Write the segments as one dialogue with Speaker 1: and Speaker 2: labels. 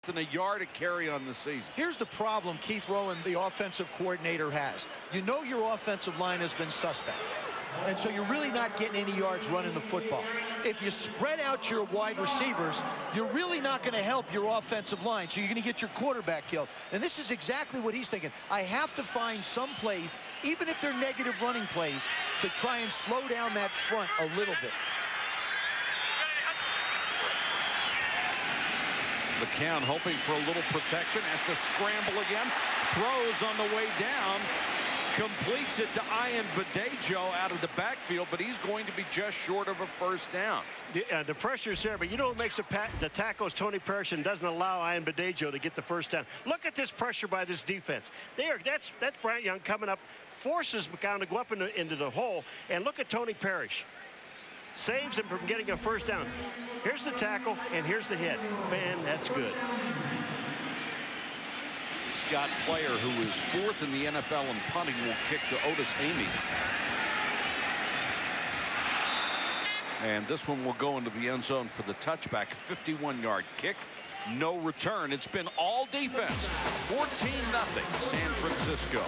Speaker 1: than a yard a carry on the season.
Speaker 2: Here's the problem Keith Rowan, the offensive coordinator, has. You know your offensive line has been suspect. And so you're really not getting any yards running the football. If you spread out your wide receivers, you're really not going to help your offensive line. So you're going to get your quarterback killed. And this is exactly what he's thinking. I have to find some plays, even if they're negative running plays, to try and slow down that front a little bit.
Speaker 1: McCown hoping for a little protection, has to scramble again, throws on the way down, completes it to Ian Badejo out of the backfield, but he's going to be just short of a first down.
Speaker 3: Yeah, the pressure's there, but you know what makes the tackle is Tony Parrish and doesn't allow Ian Badejo to get the first down. Look at this pressure by this defense. That's Bryant Young coming up, forces McCown to go up into the hole, and look at Tony Parrish. Saves him from getting a first down. Here's the tackle, and here's the hit. Man, that's good.
Speaker 1: Scott Player, who is 4th in the NFL in punting, will kick to Otis Amy. And this one will go into the end zone for the touchback. 51-yard kick. No return. It's been all defense. 14-0 San Francisco.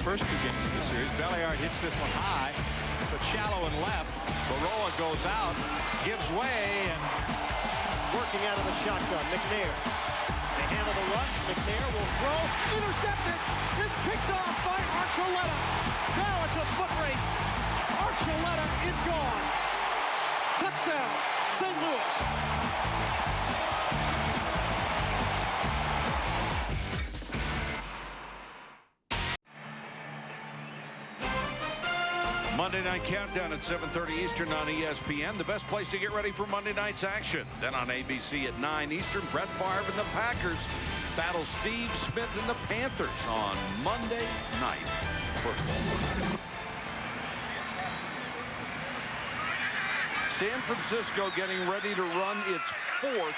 Speaker 4: First two games of the series, Belliard hits this one high, but shallow and left. Baroa goes out, gives way, and
Speaker 5: working out of the shotgun. McNair. They handle the rush. McNair will throw. Intercepted. It's picked off by Archuleta. Now it's a foot race. Archuleta is gone. Touchdown, St. Louis.
Speaker 1: Monday Night Countdown at 7:30 Eastern on ESPN. The best place to get ready for Monday night's action. Then on ABC at 9 Eastern, Brett Favre and the Packers battle Steve Smith and the Panthers on Monday Night Football. San Francisco getting ready to run its 4th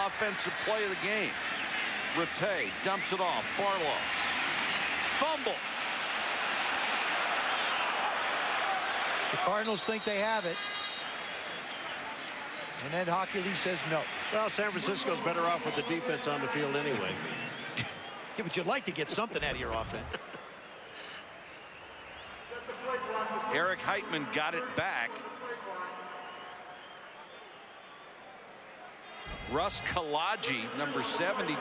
Speaker 1: offensive play of the game. Rattay dumps it off. Barlow. Fumble.
Speaker 2: The Cardinals think they have it. And Ed Hockley says no.
Speaker 3: Well, San Francisco's better off with the defense on the field anyway.
Speaker 2: Yeah, but you'd like to get something out of your offense.
Speaker 1: Eric Heitman got it back. Russ Kalaji, number 72,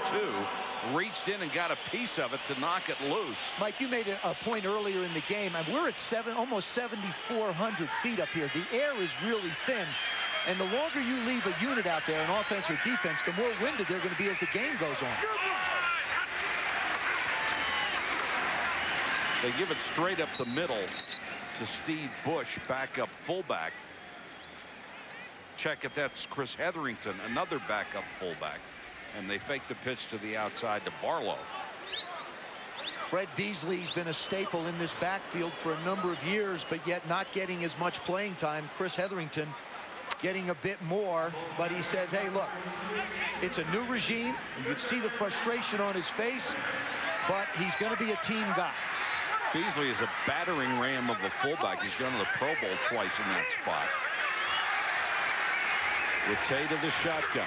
Speaker 1: reached in and got a piece of it to knock it loose.
Speaker 2: Mike, you made a point earlier in the game, and we're at almost 7,400 feet up here. The air is really thin, and the longer you leave a unit out there, an offense or defense, the more winded they're going to be as the game goes on.
Speaker 1: They give it straight up the middle to Steve Bush, backup fullback. Check if that's Chris Hetherington, another backup fullback. And they fake the pitch to the outside to Barlow.
Speaker 2: Fred Beasley's been a staple in this backfield for a number of years, but yet not getting as much playing time. Chris Hetherington getting a bit more, but he says, hey, look, it's a new regime. You can see the frustration on his face, but he's going to be a team guy.
Speaker 1: Beasley is a battering ram of a fullback. He's gone to the Pro Bowl twice in that spot. Rattay to the shotgun.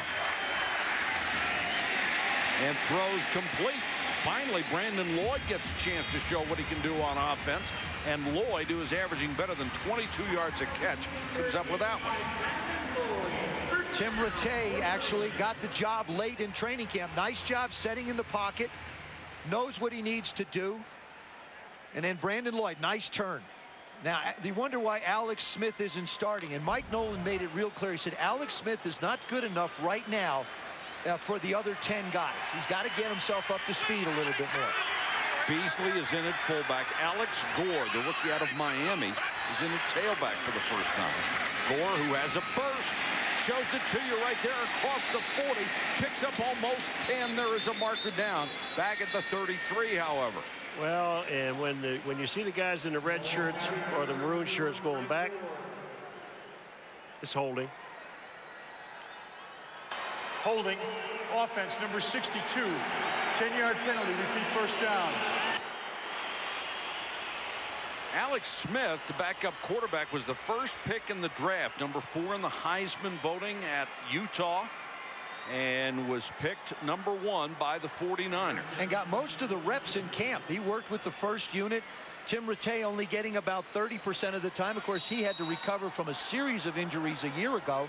Speaker 1: And throws complete. Finally, Brandon Lloyd gets a chance to show what he can do on offense. And Lloyd, who is averaging better than 22 yards a catch, comes up with that one.
Speaker 2: Tim Rattay actually got the job late in training camp. Nice job setting in the pocket. Knows what he needs to do. And then Brandon Lloyd, nice turn. Now, you wonder why Alex Smith isn't starting. And Mike Nolan made it real clear. He said Alex Smith is not good enough right now for the other 10 guys. He's got to get himself up to speed a little bit more.
Speaker 1: Beasley is in at fullback. Alex Gore, the rookie out of Miami, is in the tailback for the first time. Gore, who has a burst, shows it to you right there across the 40, picks up almost 10. There is a marker down. Back at the 33, however.
Speaker 3: Well, and when you see the guys in the red shirts or the maroon shirts going back, it's holding.
Speaker 6: Holding, offense number 62, 10-yard penalty, repeat first down.
Speaker 1: Alex Smith, the backup quarterback, was the first pick in the draft, number 4 in the Heisman voting at Utah, and was picked number 1 by the 49ers.
Speaker 2: And got most of the reps in camp. He worked with the first unit. Tim Rattay only getting about 30% of the time. Of course, he had to recover from a series of injuries a year ago.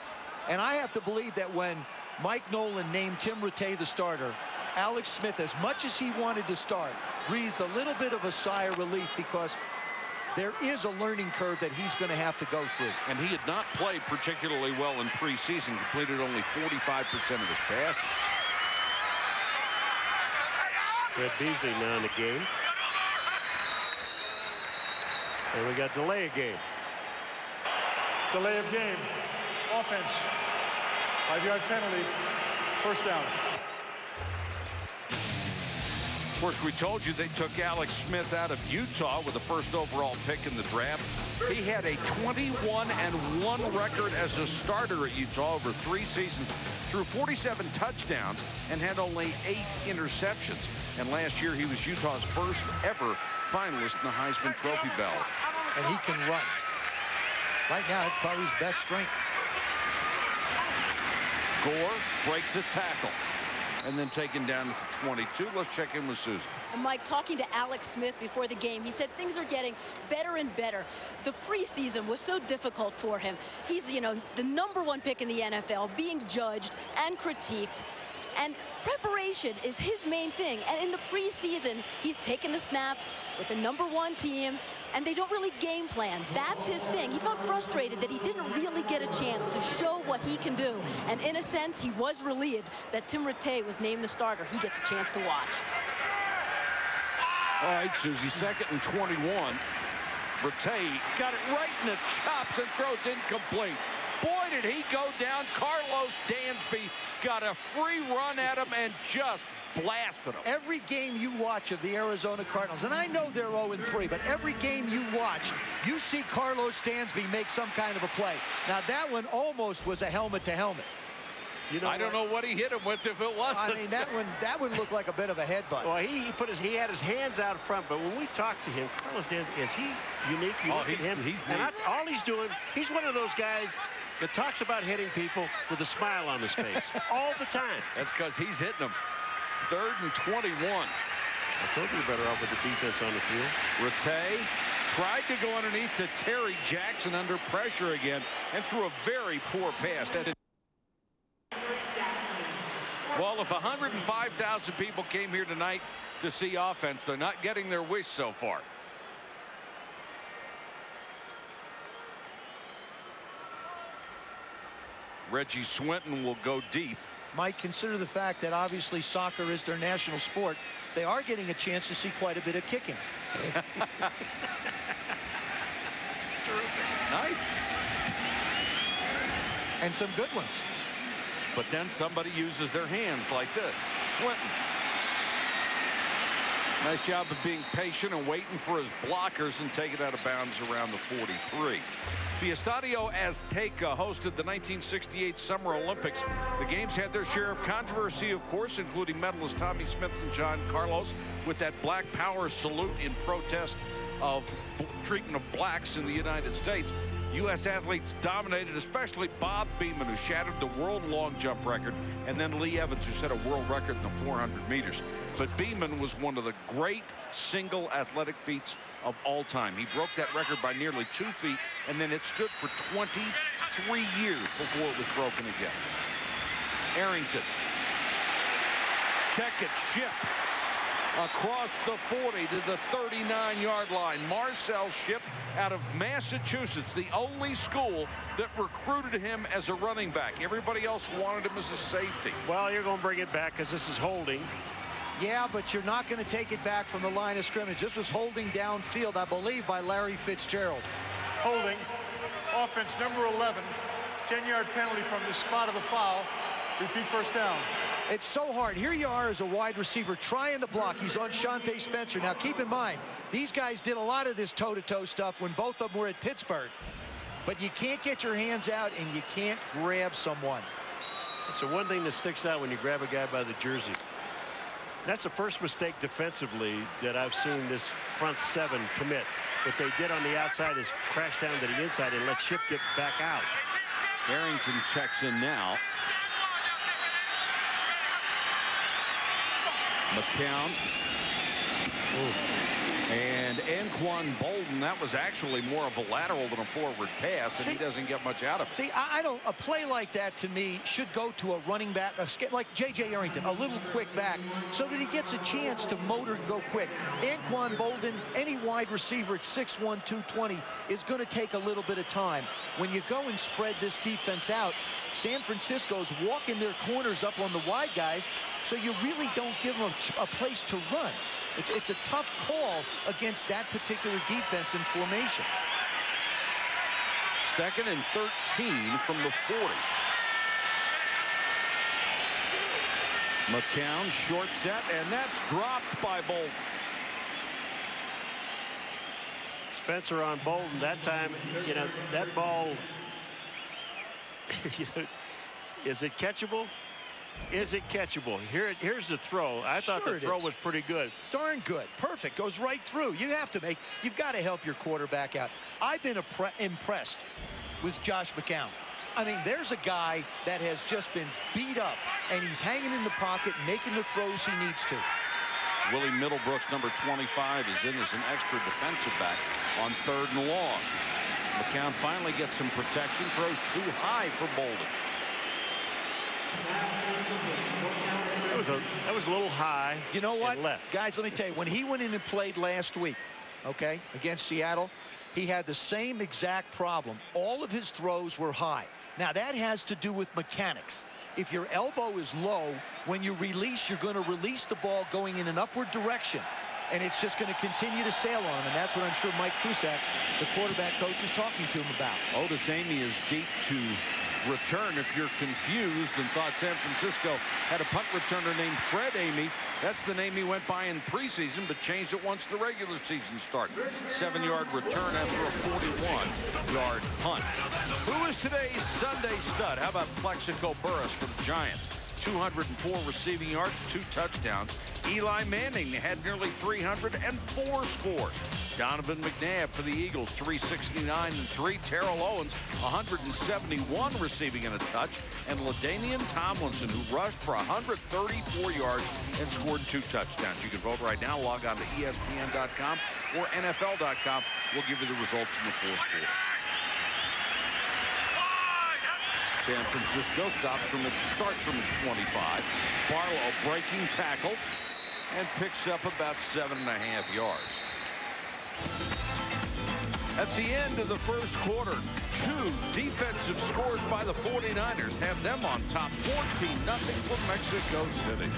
Speaker 2: And I have to believe that when Mike Nolan named Tim Rattay the starter, Alex Smith, as much as he wanted to start, breathed a little bit of a sigh of relief, because there is a learning curve that he's going to have to go through.
Speaker 1: And he had not played particularly well in preseason, completed only 45% of his passes.
Speaker 3: Red Beasley now in the game. And we got delay of game.
Speaker 6: Delay of game. Offense. 5-yard penalty. First down.
Speaker 1: Of course, we told you they took Alex Smith out of Utah with the first overall pick in the draft. He had a 21-1 record as a starter at Utah over 3 seasons, threw 47 touchdowns and had only 8 interceptions. And last year he was Utah's first ever finalist in the Heisman Trophy ballot.
Speaker 2: And he can run. Right now, it's probably his best strength.
Speaker 1: Gore breaks a tackle and then taken down at the 22. Let's check in with Susan.
Speaker 7: And Mike, talking to Alex Smith before the game, he said things are getting better and better. The preseason was so difficult for him. He's, you know, the #1 pick in the NFL, being judged and critiqued. And preparation is his main thing. And in the preseason, he's taken the snaps with the #1 team, and they don't really game plan. That's his thing. He felt frustrated that he didn't really get a chance to show what he can do. And in a sense, he was relieved that Tim Rattay was named the starter. He gets a chance to watch.
Speaker 1: All right, Susie, 2nd and 21. Rattay got it right in the chops and throws incomplete. Boy, did he go down. Carlos Dansby got a free run at him and just blasted him.
Speaker 2: Every game you watch of the Arizona Cardinals, and I know they're 0-3, but every game you watch, you see Carlos Dansby make some kind of a play. Now, that one almost was a helmet-to-helmet.
Speaker 3: You know,
Speaker 1: I don't know what he hit him with if it wasn't.
Speaker 2: I mean, that one looked like a bit of a headbutt.
Speaker 3: Well, he had his hands out front, but when we talked to him, Carlos Dansby, is he unique? You
Speaker 1: Oh,
Speaker 3: look at him,
Speaker 1: he's
Speaker 3: and
Speaker 1: neat.
Speaker 3: all he's doing, he's one of those guys that talks about hitting people with a smile on his face all the time.
Speaker 1: That's because he's hitting them. 3rd and 21.
Speaker 3: I told you better off with the defense on the field.
Speaker 1: Rattay tried to go underneath to Terry Jackson under pressure again and threw a very poor pass. Well, if 105,000 people came here tonight to see offense, they're not getting their wish so far. Reggie Swinton will go deep.
Speaker 2: Mike, consider the fact that obviously soccer is their national sport. They are getting a chance to see quite a bit of kicking.
Speaker 1: Nice.
Speaker 2: And some good ones.
Speaker 1: But then somebody uses their hands like this. Swinton. Nice job of being patient and waiting for his blockers and take it out of bounds around the 43. The Estadio Azteca hosted the 1968 Summer Olympics. The games had their share of controversy, of course, including medalists Tommy Smith and John Carlos with that Black Power salute in protest of treatment of blacks in the United States. U.S. athletes dominated, especially Bob Beamon, who shattered the world long jump record, and then Lee Evans, who set a world record in the 400 meters. But Beamon was one of the great single athletic feats of all time. He broke that record by nearly 2 feet, and then it stood for 23 years before it was broken again. Arrington. Check it, Ship. Across the 40 to the 39-yard line. Marcel Ship out of Massachusetts, the only school that recruited him as a running back. Everybody else wanted him as a safety.
Speaker 3: Well, you're going to bring it back because this is holding.
Speaker 2: Yeah, but you're not going to take it back from the line of scrimmage. This was holding downfield, I believe, by Larry Fitzgerald.
Speaker 6: Holding. Offense number 11. 10-yard penalty from the spot of the foul. Repeat first down.
Speaker 2: It's so hard. Here you are as a wide receiver trying to block. He's on Shante Spencer. Now, keep in mind, these guys did a lot of this toe-to-toe stuff when both of them were at Pittsburgh. But you can't get your hands out, and you can't grab someone.
Speaker 3: It's the one thing that sticks out when you grab a guy by the jersey. That's the first mistake defensively that I've seen this front seven commit. What they did on the outside is crash down to the inside and let Ship get back out.
Speaker 1: Harrington checks in now. McCown. And Anquan Bolden, that was actually more of a lateral than a forward pass, and he doesn't get much out of it.
Speaker 2: See, I don't, a play like that to me should go to a running back, like J.J. Arrington, a little quick back, so that he gets a chance to motor and go quick. Anquan Bolden, any wide receiver at 6'1", 220, is going to take a little bit of time. When you go and spread this defense out, San Francisco's walking their corners up on the wide guys, so you really don't give them a place to run. It's a tough call against that particular defense in formation.
Speaker 1: 2nd and 13 from the 40. McCown, short set, and that's dropped by Bolden.
Speaker 3: Spencer on Bolden. That time, you know, that ball, you know, is it catchable? Is it catchable? Here's the throw. I thought the throw was pretty good.
Speaker 2: Darn good. Perfect. Goes right through. You've got to help your quarterback out. I've been impressed with Josh McCown. I mean, there's a guy that has just been beat up, and he's hanging in the pocket, making the throws he needs to.
Speaker 1: Willie Middlebrooks, number 25, is in as an extra defensive back on 3rd and long. McCown finally gets some protection, throws too high for Bolden.
Speaker 3: That was a little high.
Speaker 2: You know what, guys, let me tell you, when he went in and played last week, okay, against Seattle, he had the same exact problem. All of his throws were high. Now, that has to do with mechanics. If your elbow is low, when you release, you're going to release the ball going in an upward direction, and it's just going to continue to sail on him, and that's what I'm sure Mike Cusack, the quarterback coach, is talking to him about.
Speaker 1: Otis Amy is deep to return. If you're confused and thought San Francisco had a punt returner named Fred Amy, that's the name he went by in preseason, but changed it once the regular season started. 7-yard return after a 41-yard punt. Who is today's Sunday stud? How about Plexico Burress for the Giants? 204 receiving yards, 2 touchdowns. Eli Manning had nearly 304 scores. Donovan McNabb for the Eagles, 369 and 3. Terrell Owens, 171 receiving and a touch. And LaDainian Tomlinson, who rushed for 134 yards and scored 2 touchdowns. You can vote right now. Log on to espn.com or NFL.com. We'll give you the results in the 4th quarter. San Francisco starts from its 25. Barlow breaking tackles and picks up about 7.5 yards. That's the end of the 1st quarter. 2 defensive scores by the 49ers have them on top, 14-0 from Mexico City.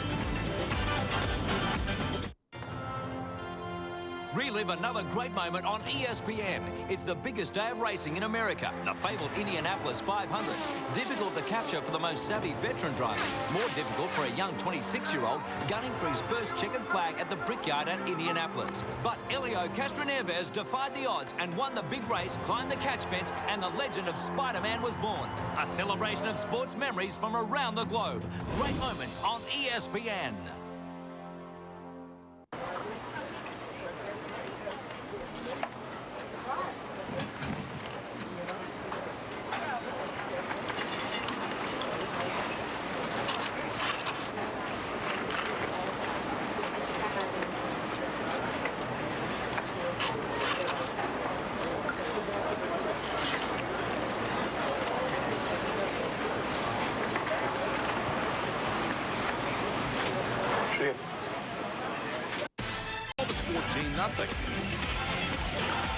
Speaker 8: Relive another great moment on ESPN. It's the biggest day of racing in America, the fabled Indianapolis 500. Difficult to capture for the most savvy veteran drivers. More difficult for a young 26-year-old gunning for his first checkered flag at the Brickyard at Indianapolis. But Elio Castroneves defied the odds and won the big race, climbed the catch fence, and the legend of Spider-Man was born. A celebration of sports memories from around the globe. Great moments on ESPN.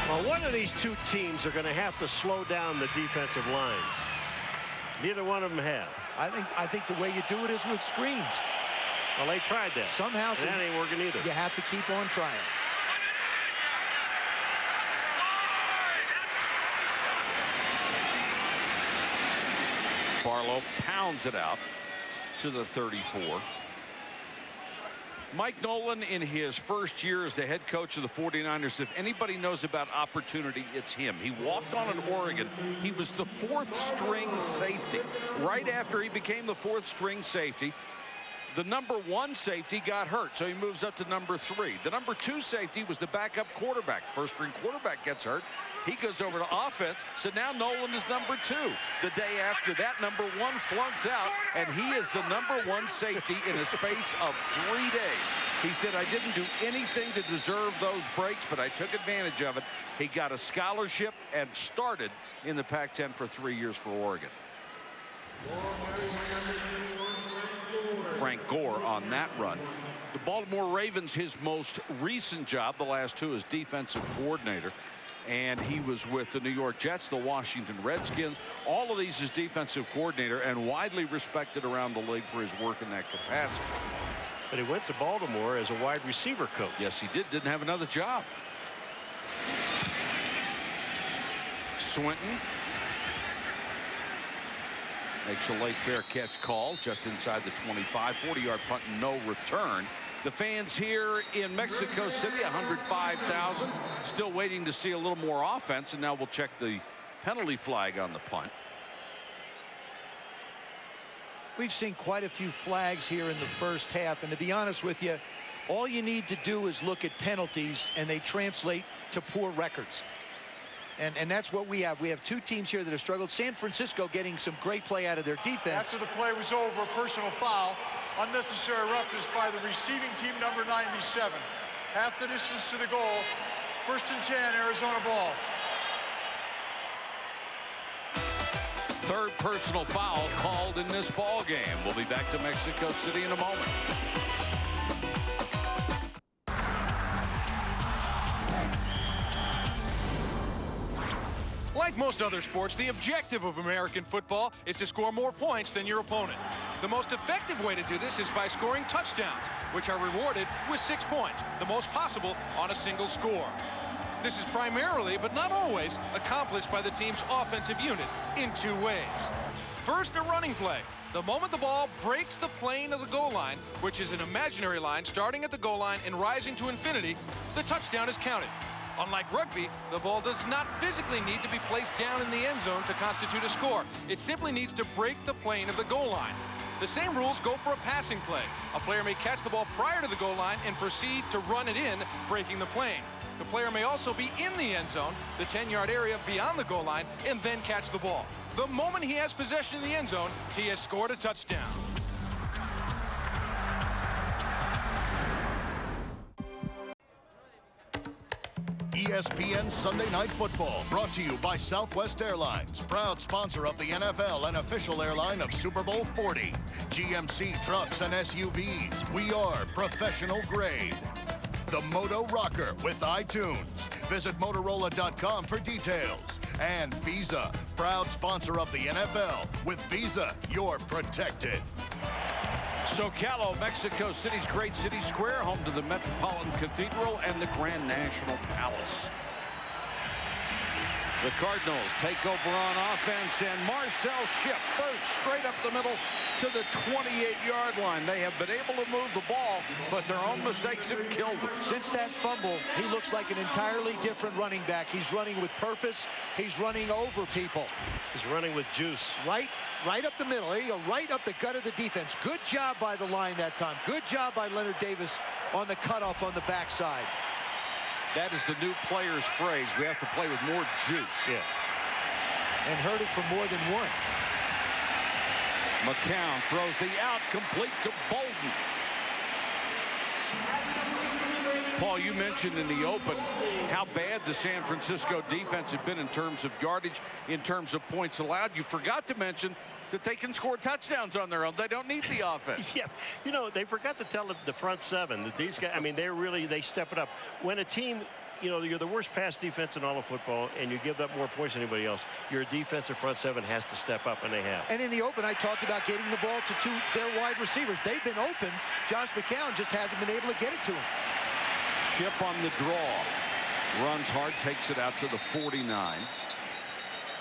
Speaker 3: Well, one of these 2 teams are going to have to slow down the defensive line. Neither one of them have.
Speaker 2: I think the way you do it is with screens.
Speaker 3: Well, they tried that.
Speaker 2: Somehow,
Speaker 3: and that ain't working either.
Speaker 2: You have to keep on trying.
Speaker 1: Barlow pounds it out to the 34. Mike Nolan, in his first year as the head coach of the 49ers, if anybody knows about opportunity, it's him. He walked on at Oregon. He was the 4th string safety. Right after he became the 4th string safety, the number 1 safety got hurt, so he moves up to number 3. The number 2 safety was the backup quarterback. First string quarterback gets hurt. He goes over to offense, so now Nolan is number 2. The day after that, number 1 flunks out, and he is the number 1 safety in a space of 3 days. He said, I didn't do anything to deserve those breaks, but I took advantage of it. He got a scholarship and started in the Pac-10 for 3 years for Oregon. Frank Gore on that run. The Baltimore Ravens, his most recent job, the last 2 as defensive coordinator. And he was with the New York Jets, the Washington Redskins. All of these as defensive coordinator and widely respected around the league for his work in that capacity.
Speaker 3: But he went to Baltimore as a wide receiver coach.
Speaker 1: Yes, he did. Didn't have another job. Swinton makes a late fair catch call just inside the 25. 40-yard punt and no return. The fans here in Mexico City, 105,000, still waiting to see a little more offense, and now we'll check the penalty flag on the punt.
Speaker 2: We've seen quite a few flags here in the first half, and to be honest with you, all you need to do is look at penalties, and they translate to poor records. And that's what we have. We have 2 teams here that have struggled. San Francisco getting some great play out of their defense.
Speaker 6: After the play was over, a personal foul. Unnecessary roughness by the receiving team, number 97. Half the distance to the goal. 1st and 10, Arizona ball.
Speaker 1: 3rd personal foul called in this ball game. We'll be back to Mexico City in a moment.
Speaker 9: Like most other sports, the objective of American football is to score more points than your opponent. The most effective way to do this is by scoring touchdowns, which are rewarded with 6 points, the most possible on a single score. This is primarily, but not always, accomplished by the team's offensive unit in 2 ways. First, a running play. The moment the ball breaks the plane of the goal line, which is an imaginary line starting at the goal line and rising to infinity, the touchdown is counted. Unlike rugby, the ball does not physically need to be placed down in the end zone to constitute a score. It simply needs to break the plane of the goal line. The same rules go for a passing play. A player may catch the ball prior to the goal line and proceed to run it in, breaking the plane. The player may also be in the end zone, the 10-yard area beyond the goal line, and then catch the ball. The moment he has possession in the end zone, he has scored a touchdown.
Speaker 10: ESPN Sunday Night Football, brought to you by Southwest Airlines, proud sponsor of the NFL and official airline of Super Bowl 40. GMC trucks and SUVs, we are professional grade. The Moto Rocker with iTunes. Visit Motorola.com for details. And Visa, proud sponsor of the NFL. With Visa, you're protected.
Speaker 1: Zocalo, Mexico City's great city square, home to the Metropolitan Cathedral and the Grand National Palace. The Cardinals take over on offense, and Marcel Shipp bursts straight up the middle to the 28-yard line. They have been able to move the ball, but their own mistakes have killed them.
Speaker 2: Since that fumble, he looks like an entirely different running back. He's running with purpose. He's running over people.
Speaker 3: He's running with juice.
Speaker 2: Right up the middle. There you go, right up the gut of the defense. Good job by the line that time. Good job by Leonard Davis on the cutoff on the backside.
Speaker 1: That is the new player's phrase. We have to play with more juice.
Speaker 3: Yeah.
Speaker 2: And heard it from more than one.
Speaker 1: McCown throws the out, complete to Bolden. Paul, you mentioned in the open how bad the San Francisco defense had been in terms of yardage, in terms of points allowed. You forgot to mention that they can score touchdowns on their own. They don't need the offense.
Speaker 3: Yeah, you know, they forgot to tell the front seven that these guys, I mean, they step it up. When a team, you know, you're the worst pass defense in all of football and you give up more points than anybody else, your defensive front seven has to step up, and they have.
Speaker 2: And in the open, I talked about getting the ball to their wide receivers. They've been open. Josh McCown just hasn't been able to get it to him.
Speaker 1: Shipp on the draw. Runs hard, takes it out to the 49.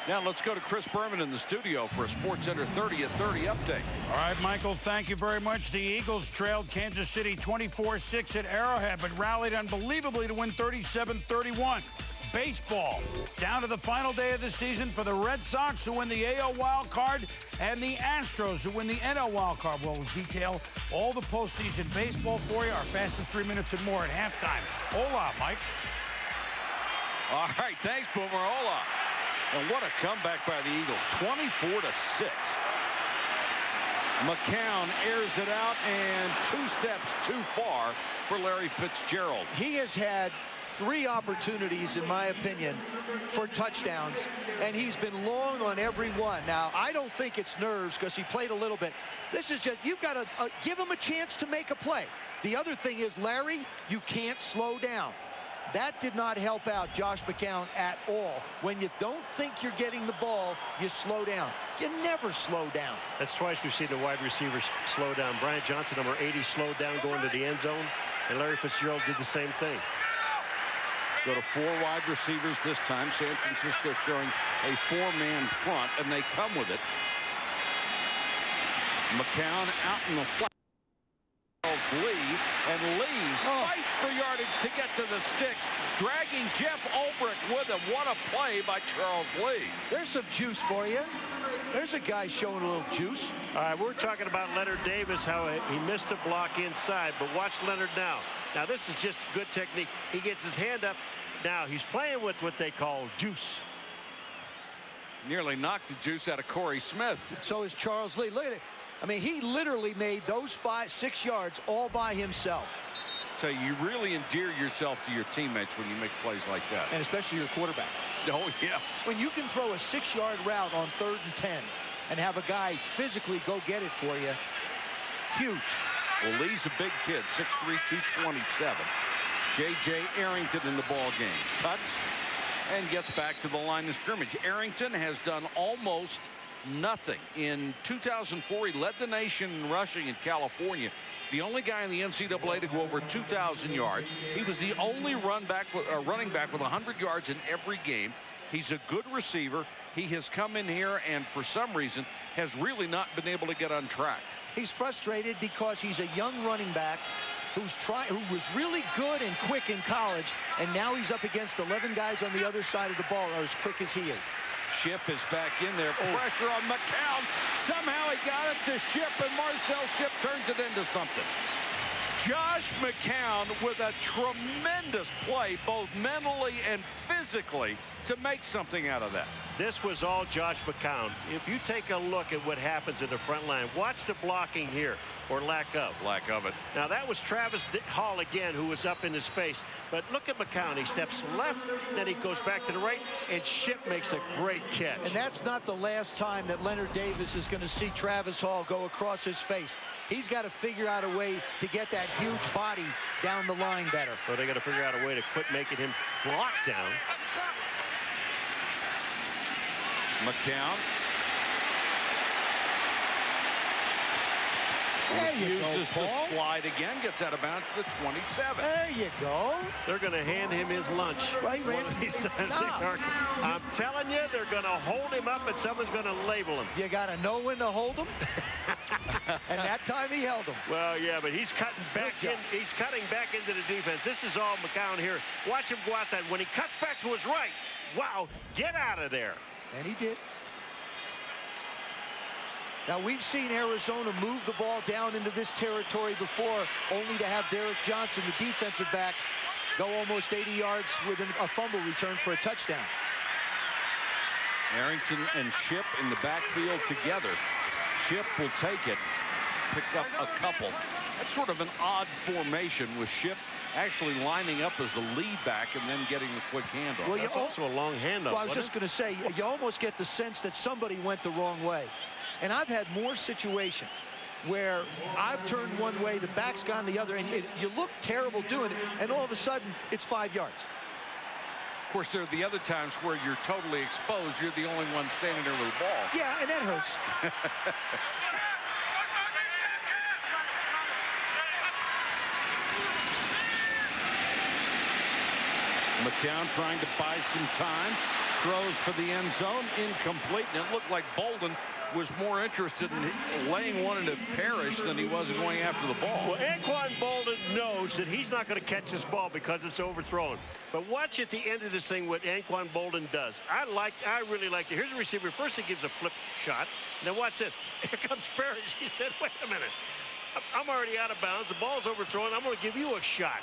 Speaker 1: Now let's go to Chris Berman in the studio for a SportsCenter 30 at 30 update.
Speaker 11: All right, Michael, thank you very much. The Eagles trailed Kansas City 24-6 at Arrowhead, but rallied unbelievably to win 37-31. Baseball, down to the final day of the season for the Red Sox, who win the AL wild card, and the Astros, who win the NL wild card. We'll detail all the postseason baseball for you. Our fastest 3 minutes and more at halftime. Hola, Mike.
Speaker 1: All right, thanks, Boomer. Hola. And what a comeback by the Eagles, 24-6. McCown airs it out, and 2 steps too far for Larry Fitzgerald.
Speaker 2: He has had 3 opportunities, in my opinion, for touchdowns, and he's been long on every one. Now, I don't think it's nerves because he played a little bit. This is just, you've got to give him a chance to make a play. The other thing is, Larry, you can't slow down. That did not help out Josh McCown at all. When you don't think you're getting the ball, you slow down. You never slow down.
Speaker 3: That's twice we've seen the wide receivers slow down. Brian Johnson, number 80, slowed down going to the end zone, and Larry Fitzgerald did the same thing.
Speaker 1: Go to 4 wide receivers this time. San Francisco showing a 4-man front, and they come with it. McCown out in the flat. Lee, and Lee fights for yardage to get to the sticks, dragging Jeff Ulbrich with him. What a play by Charles Lee.
Speaker 2: There's some juice for you. There's a guy showing a little juice.
Speaker 3: All right, we're talking about Leonard Davis, how he missed a block inside, but watch Leonard now. Now, this is just good technique. He gets his hand up. Now, he's playing with what they call juice.
Speaker 1: Nearly knocked the juice out of Corey Smith.
Speaker 2: So is Charles Lee. Look at it. I mean, he literally made those 5-6 yards all by himself.
Speaker 1: So you really endear yourself to your teammates when you make plays like that.
Speaker 2: And especially your quarterback.
Speaker 1: Oh, yeah.
Speaker 2: When you can throw a 6-yard route on 3rd and 10 and have a guy physically go get it for you, huge.
Speaker 1: Well, Lee's a big kid, 6'3", 227. J.J. Arrington in the ball game. Cuts and gets back to the line of scrimmage. Arrington has done almost nothing. In 2004, he led the nation in rushing in California. The only guy in the NCAA to go over 2,000 yards. He was the only running back with 100 yards in every game. He's a good receiver. He has come in here and for some reason has really not been able to get on track.
Speaker 2: He's frustrated because he's a young running back who was really good and quick in college, and now he's up against 11 guys on the other side of the ball are as quick as he is.
Speaker 1: Shipp is back in there. Pressure on McCown. Somehow he got it to Shipp, and Marcel Shipp turns it into something. Josh McCown with a tremendous play, both mentally and physically, to make something out of that.
Speaker 3: This was all Josh McCown. If you take a look at what happens in the front line, watch the blocking here, or lack of.
Speaker 1: Lack of it.
Speaker 3: Now, that was Travis Hall again, who was up in his face. But look at McCown. He steps left, then he goes back to the right, and Shipp makes a great catch.
Speaker 2: And that's not the last time that Leonard Davis is going to see Travis Hall go across his face. He's got to figure out a way to get that huge body down the line better.
Speaker 3: Well, they got to figure out a way to quit making him block down.
Speaker 1: McCown.
Speaker 2: Refuses
Speaker 1: to slide again, gets out of bounds to the 27.
Speaker 2: There you go.
Speaker 3: They're going to hand him his lunch.
Speaker 2: Right,
Speaker 3: one of these times. I'm telling you, they're going to hold him up and someone's going to label him.
Speaker 2: You got to know when to hold him. And that time he held him.
Speaker 3: Well, yeah, but he's cutting back in. He's cutting back into the defense. This is all McCown here. Watch him go outside. When he cuts back to his right, wow, get out of there.
Speaker 2: And he did. Now, we've seen Arizona move the ball down into this territory before, only to have Derek Johnson, the defensive back, go almost 80 yards with a fumble return for a touchdown.
Speaker 1: Arrington and Shipp in the backfield together. Shipp will take it, pick up a couple. That's sort of an odd formation with Shipp actually lining up as the lead back and then getting the quick handoff.
Speaker 3: Well, that's also a long handoff.
Speaker 2: Well, I was just going to say, you almost get the sense that somebody went the wrong way. And I've had more situations where I've turned one way, the back's gone the other, and you look terrible doing it, and all of a sudden, it's 5 yards.
Speaker 1: Of course, there are the other times where you're totally exposed. You're the only one standing there with the ball.
Speaker 2: Yeah, and that hurts.
Speaker 1: McCown trying to buy some time. Throws for the end zone, incomplete, and it looked like Bolden was more interested in laying one into Parrish than he was going after the ball.
Speaker 3: Well, Anquan Bolden knows that he's not going to catch this ball because it's overthrown. But watch at the end of this thing what Anquan Bolden does. I really like it. Here's a receiver. First he gives a flip shot. And then watch this. Here comes Parrish. He said, wait a minute. I'm already out of bounds. The ball's overthrown. I'm going to give you a shot.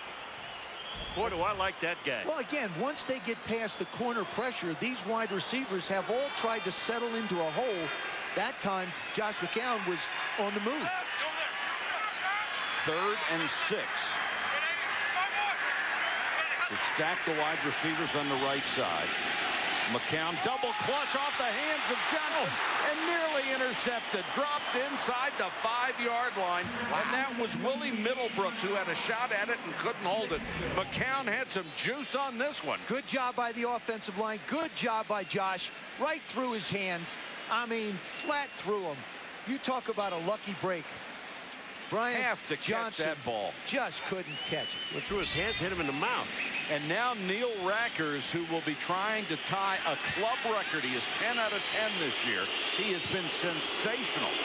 Speaker 3: Boy, do I like that guy.
Speaker 2: Well, again, once they get past the corner pressure, these wide receivers have all tried to settle into a hole. That time, Josh McCown was on the move.
Speaker 1: 3rd and 6. To stack the wide receivers on the right side. McCown double clutch off the hands of Johnson and nearly intercepted. Dropped inside the 5-yard line. And that was Willie Middlebrooks who had a shot at it and couldn't hold it. McCown had some juice on this one.
Speaker 2: Good job by the offensive line. Good job by Josh. Right through his hands. I mean, flat through him. You talk about a lucky break. Brian
Speaker 1: have to catch that ball.
Speaker 2: Just couldn't catch it.
Speaker 3: Went through his hands, hit him in the mouth.
Speaker 1: And now Neil Rackers, who will be trying to tie a club record. He is 10 out of 10 this year. He has been sensational.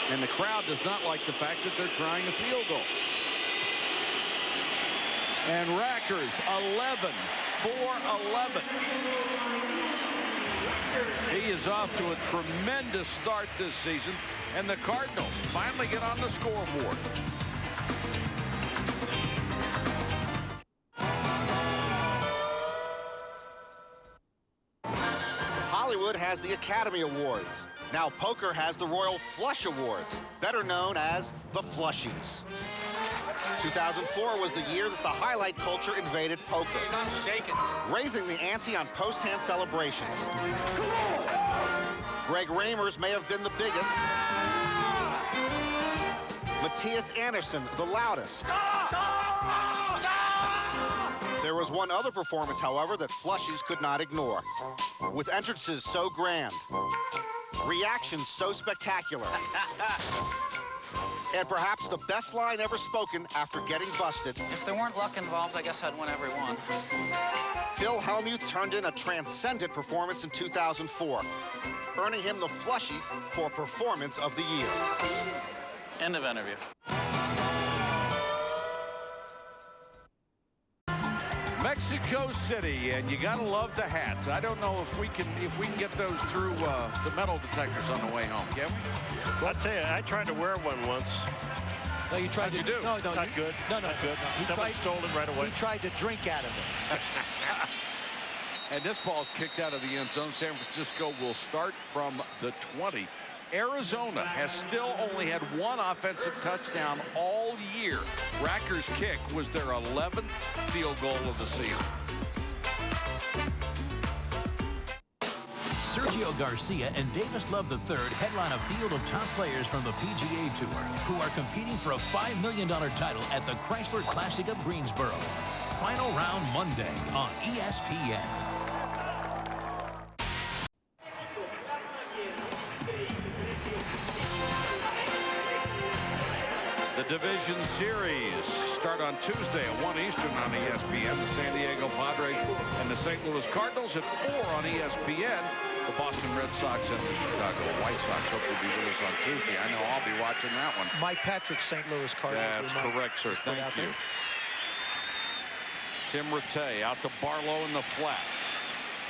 Speaker 1: And the crowd does not like the fact that they're trying a field goal. And Rackers, 11 for 11. He is off to a tremendous start this season, and the Cardinals finally get on the scoreboard.
Speaker 12: Hollywood has the Academy Awards. Now poker has the Royal Flush Awards, better known as the Flushies. 2004 was the year that the highlight culture invaded poker, raising the ante on post-hand celebrations. Greg Ramers may have been the biggest. Matthias Anderson, the loudest. There was one other performance, however, that Flushies could not ignore. With entrances so grand, reactions so spectacular, and perhaps the best line ever spoken after getting busted.
Speaker 13: If there weren't luck involved, I guess I'd win every one.
Speaker 12: Phil Hellmuth turned in a transcendent performance in 2004, earning him the Flushie for Performance of the Year.
Speaker 13: End of interview.
Speaker 1: Mexico City, and you gotta love the hats. I don't know if we can get those through the metal detectors on the way home. Can we?
Speaker 3: I'll tell you, I tried to wear one once.
Speaker 2: No, you tried
Speaker 1: How'd
Speaker 2: to
Speaker 1: you do?
Speaker 2: No,
Speaker 3: Not good.
Speaker 2: No,
Speaker 3: Not good.
Speaker 2: He
Speaker 3: Someone stole it right away.
Speaker 2: He tried to drink out of it.
Speaker 1: And this ball's kicked out of the end zone. San Francisco will start from the 20. Arizona has still only had one offensive touchdown all year. Rackers' kick was their 11th field goal of the season.
Speaker 8: Sergio Garcia and Davis Love III headline a field of top players from the PGA Tour who are competing for a $5 million title at the Chrysler Classic of Greensboro. Final round Monday on ESPN.
Speaker 1: The Division Series start on Tuesday at 1 Eastern on ESPN. The San Diego Padres and the St. Louis Cardinals at 4 on ESPN. The Boston Red Sox and the Chicago White Sox hope to be with us on Tuesday. I know I'll be watching that one.
Speaker 2: Mike Patrick, St. Louis Cardinals.
Speaker 1: That's correct, sir. Thank you. Tim Rattay out to Barlow in the flat.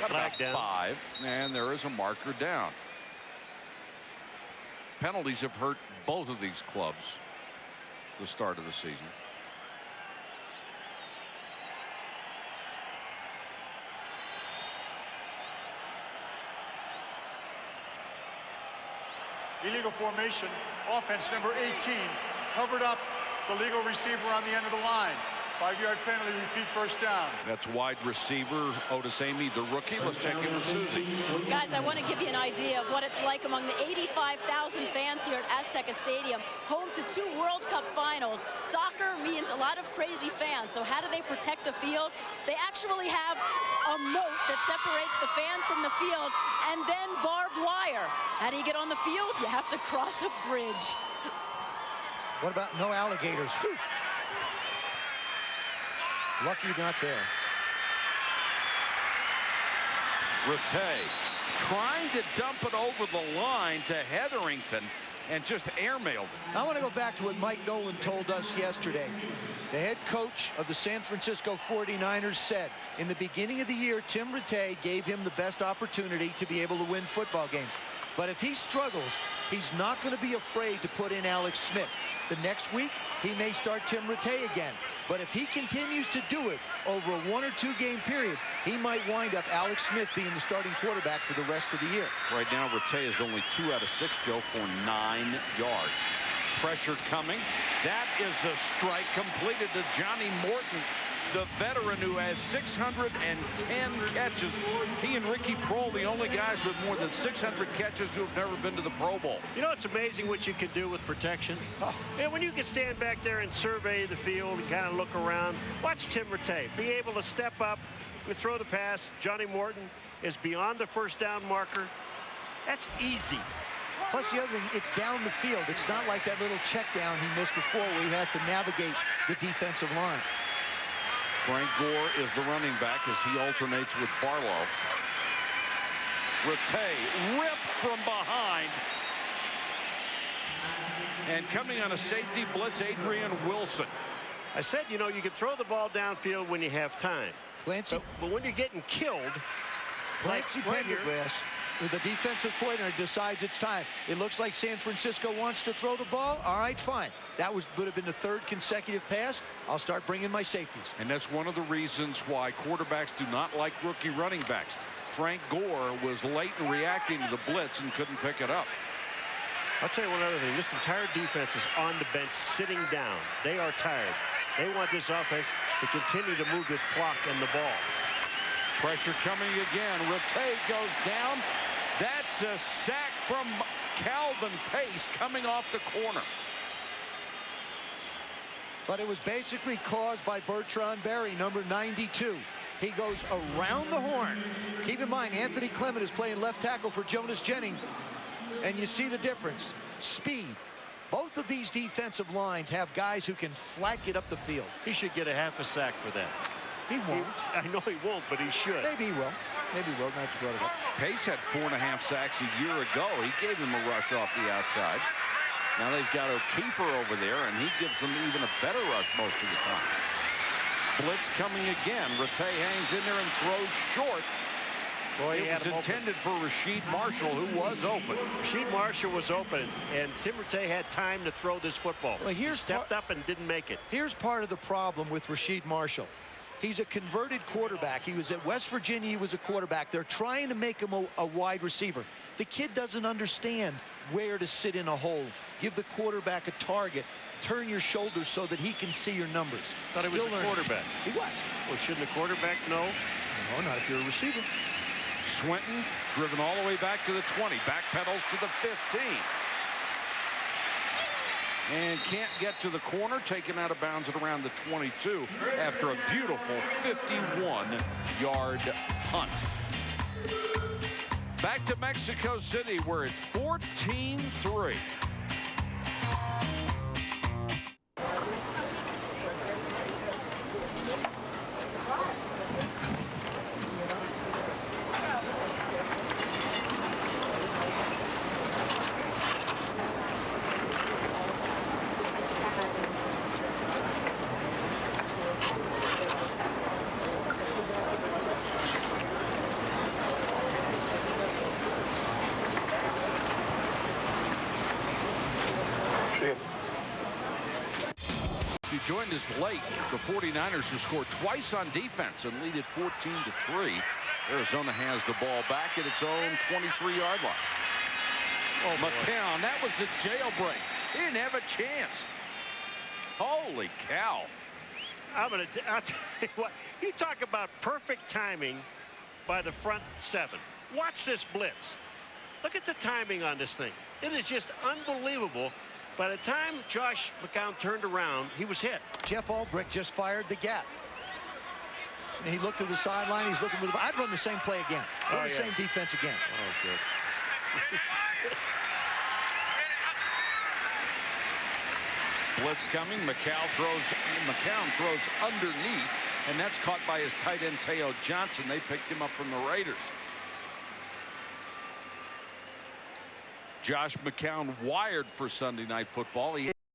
Speaker 1: Got about 5, and there is a marker down. Penalties have hurt both of these clubs the start of the season.
Speaker 6: Illegal formation, offense number 18, covered up the legal receiver on the end of the line. 5-yard penalty, repeat first down.
Speaker 1: That's wide receiver Otis Amy, the rookie. Let's check in with Susie.
Speaker 7: Guys, I want to give you an idea of what it's like among the 85,000 fans here at Azteca Stadium, home to 2 World Cup finals. Soccer means a lot of crazy fans. So how do they protect the field? They actually have a moat that separates the fans from the field and then barbed wire. How do you get on the field? You have to cross a bridge.
Speaker 2: What about no alligators? Whew. Lucky not there.
Speaker 1: Rattay trying to dump it over the line to Hetherington and just airmailed it.
Speaker 2: I want to go back to what Mike Nolan told us yesterday. The head coach of the San Francisco 49ers said in the beginning of the year, Tim Rattay gave him the best opportunity to be able to win football games. But if he struggles, he's not going to be afraid to put in Alex Smith. The next week, he may start Tim Rattay again. But if he continues to do it over a 1 or 2 game period, he might wind up Alex Smith being the starting quarterback for the rest of the year.
Speaker 1: Right now, Rattay is only 2 out of 6, Joe, for 9 yards. Pressure coming. That is a strike completed to Johnny Morton, the veteran who has 610 catches. He and Ricky Prohl, the only guys with more than 600 catches who have never been to the Pro Bowl.
Speaker 3: You know, it's amazing what you can do with protection. And when you can stand back there and survey the field and kind of look around, watch Tim Rattay be able to step up and throw the pass. Johnny Morton is beyond the first down marker. That's easy.
Speaker 2: Plus the other thing, it's down the field. It's not like that little check down he missed before where he has to navigate the defensive line.
Speaker 1: Frank Gore is the running back as he alternates with Barlow. Rattay ripped from behind. And coming on a safety blitz, Adrian Wilson.
Speaker 3: I said, you know, you can throw the ball downfield when you have time.
Speaker 2: Clancy.
Speaker 3: But when you're getting killed,
Speaker 2: Clancy Pendergrass, the defensive coordinator, decides it's time. It looks like San Francisco wants to throw the ball. All right, fine. That would have been the 3rd consecutive pass. I'll start bringing my safeties.
Speaker 1: And that's one of the reasons why quarterbacks do not like rookie running backs. Frank Gore was late in reacting to the blitz and couldn't pick it up.
Speaker 3: I'll tell you one other thing. This entire defense is on the bench sitting down. They are tired. They want this offense to continue to move this clock and the ball.
Speaker 1: Pressure coming again. Rattay goes down. That's a sack from Calvin Pace coming off the corner.
Speaker 2: But it was basically caused by Bertrand Berry, number 92. He goes around the horn. Keep in mind, Anthony Clement is playing left tackle for Jonas Jennings. And you see the difference. Speed. Both of these defensive lines have guys who can flat get up the field.
Speaker 3: He should get a half a sack for that.
Speaker 2: He won't.
Speaker 3: I know he won't, but he should.
Speaker 2: Maybe he will. Maybe he will. Not brought it up.
Speaker 1: Pace had 4.5 sacks a year ago. He gave them a rush off the outside. Now they've got O'Keefer over there, and he gives them even a better rush most of the time. Blitz coming again. Rattay hangs in there and throws short.
Speaker 3: Boy,
Speaker 1: it was intended for Rasheed Marshall, who was open.
Speaker 3: Rasheed Marshall was open, and Tim Rattay had time to throw this football.
Speaker 2: Well,
Speaker 3: he stepped up and didn't make it.
Speaker 2: Here's part of the problem with Rasheed Marshall. He's a converted quarterback. He was at West Virginia. He was a quarterback. They're trying to make him a wide receiver. The kid doesn't understand where to sit in a hole. Give the quarterback a target. Turn your shoulders so that he can see your numbers.
Speaker 3: Thought he was a quarterback.
Speaker 2: He was.
Speaker 3: Well, shouldn't a quarterback know?
Speaker 2: No, not if you're a receiver.
Speaker 1: Swinton driven all the way back to the 20. Backpedals to the 15. And can't get to the corner. Taken out of bounds at around the 22 after a beautiful 51-yard punt. Back to Mexico City, where it's 14-3. Joined us late. The 49ers have scored twice on defense and lead it 14-3. Arizona has the ball back at its own 23-yard line. Oh, McCown, that was a jailbreak. He didn't have a chance. Holy cow.
Speaker 3: I'll tell you what, you talk about perfect timing by the front 7. Watch this blitz. Look at the timing on this thing. It is just unbelievable. By the time Josh McCown turned around, he was hit.
Speaker 2: Jeff Ulbrich just fired the gap. And he looked to the sideline. He's looking for the. I'd run the same play again. Run the same defense again.
Speaker 3: Oh, good.
Speaker 1: Blitz coming. McCown throws underneath, and that's caught by his tight end Teo Johnson. They picked him up from the Raiders. Josh McCown wired for Sunday Night Football.